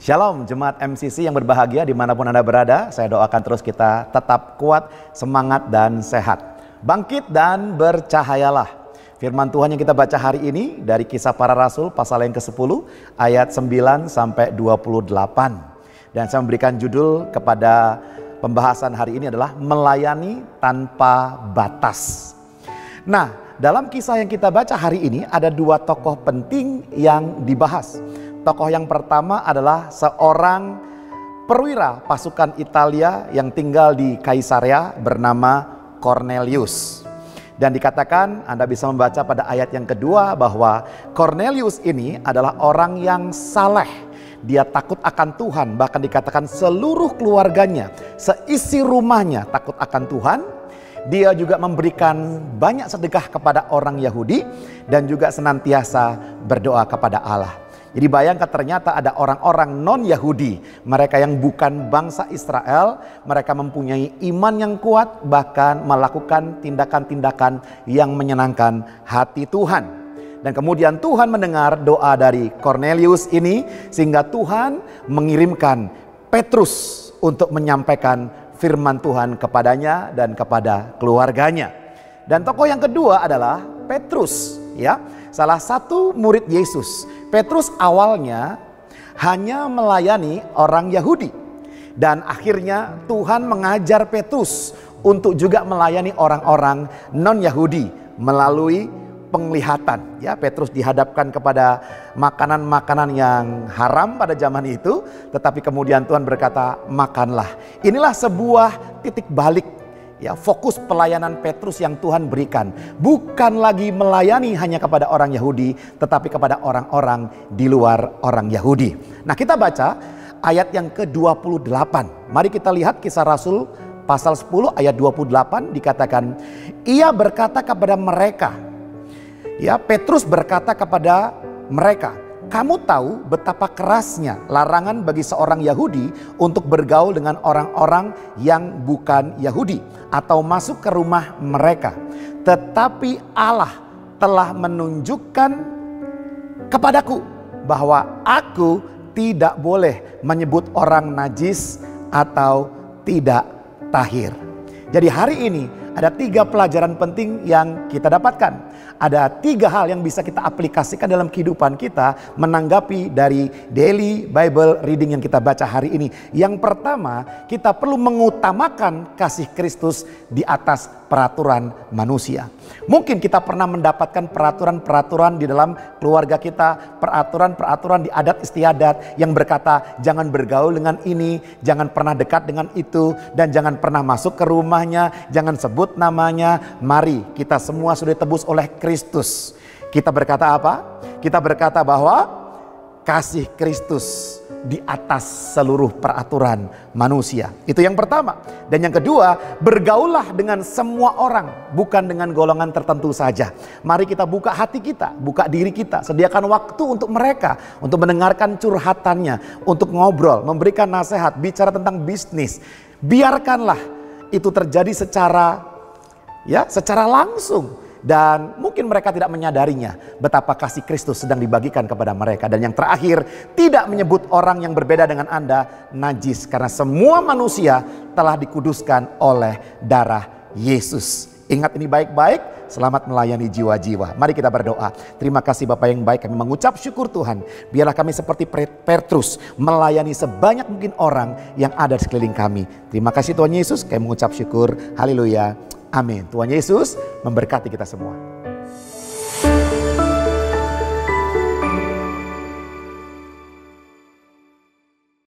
Shalom Jemaat MCC yang berbahagia dimanapun Anda berada. Saya doakan terus kita tetap kuat, semangat dan sehat. Bangkit dan bercahayalah. Firman Tuhan yang kita baca hari ini dari Kisah Para Rasul pasal yang ke-10 ayat 9 sampai 28. Dan saya memberikan judul kepada pembahasan hari ini adalah melayani tanpa batas. Nah, dalam kisah yang kita baca hari ini ada dua tokoh penting yang dibahas. Tokoh yang pertama adalah seorang perwira pasukan Italia yang tinggal di Kaisarea bernama Cornelius. Dan dikatakan, Anda bisa membaca pada ayat yang kedua bahwa Cornelius ini adalah orang yang saleh. Dia takut akan Tuhan, bahkan dikatakan seluruh keluarganya, seisi rumahnya takut akan Tuhan. Dia juga memberikan banyak sedekah kepada orang Yahudi dan juga senantiasa berdoa kepada Allah. Jadi bayangkan ternyata ada orang-orang non-Yahudi, mereka yang bukan bangsa Israel, mereka mempunyai iman yang kuat, bahkan melakukan tindakan-tindakan yang menyenangkan hati Tuhan. Dan kemudian Tuhan mendengar doa dari Cornelius ini, sehingga Tuhan mengirimkan Petrus untuk menyampaikan firman Tuhan kepadanya dan kepada keluarganya. Dan tokoh yang kedua adalah Petrus, ya, salah satu murid Yesus. Petrus awalnya hanya melayani orang Yahudi. Dan akhirnya Tuhan mengajar Petrus untuk juga melayani orang-orang non-Yahudi melalui penglihatan. Ya, Petrus dihadapkan kepada makanan-makanan yang haram pada zaman itu. Tetapi kemudian Tuhan berkata, makanlah. Inilah sebuah titik balik. Ya, fokus pelayanan Petrus yang Tuhan berikan bukan lagi melayani hanya kepada orang Yahudi, tetapi kepada orang-orang di luar orang Yahudi. Nah, kita baca ayat yang ke-28. Mari kita lihat Kisah Rasul pasal 10 ayat 28, dikatakan, ia berkata kepada mereka, ya, Petrus berkata kepada mereka, kamu tahu betapa kerasnya larangan bagi seorang Yahudi untuk bergaul dengan orang-orang yang bukan Yahudi atau masuk ke rumah mereka. Tetapi Allah telah menunjukkan kepadaku bahwa aku tidak boleh menyebut orang najis atau tidak tahir. Jadi hari ini ada 3 pelajaran penting yang kita dapatkan. Ada 3 hal yang bisa kita aplikasikan dalam kehidupan kita menanggapi dari daily Bible reading yang kita baca hari ini. Yang pertama, kita perlu mengutamakan kasih Kristus di atas peraturan manusia. Mungkin kita pernah mendapatkan peraturan-peraturan di dalam keluarga kita, peraturan-peraturan di adat istiadat yang berkata jangan bergaul dengan ini, jangan pernah dekat dengan itu, dan jangan pernah masuk ke rumahnya, jangan sebut namanya. Mari, kita semua sudah ditebus oleh Kristus. Kita berkata apa? Kita berkata bahwa kasih Kristus di atas seluruh peraturan manusia. Itu yang pertama. Dan yang kedua, bergaullah dengan semua orang, bukan dengan golongan tertentu saja. Mari kita buka hati kita, buka diri kita, sediakan waktu untuk mereka, untuk mendengarkan curhatannya, untuk ngobrol, memberikan nasihat, bicara tentang bisnis. Biarkanlah itu terjadi secara langsung. Dan mungkin mereka tidak menyadarinya betapa kasih Kristus sedang dibagikan kepada mereka. Dan yang terakhir, tidak menyebut orang yang berbeda dengan Anda najis, karena semua manusia telah dikuduskan oleh darah Yesus. Ingat ini baik-baik, selamat melayani jiwa-jiwa. Mari kita berdoa. Terima kasih Bapa yang baik, kami mengucap syukur Tuhan. Biarlah kami seperti Petrus melayani sebanyak mungkin orang yang ada di sekeliling kami. Terima kasih Tuhan Yesus, kami mengucap syukur. Haleluya. Amin. Tuhan Yesus memberkati kita semua.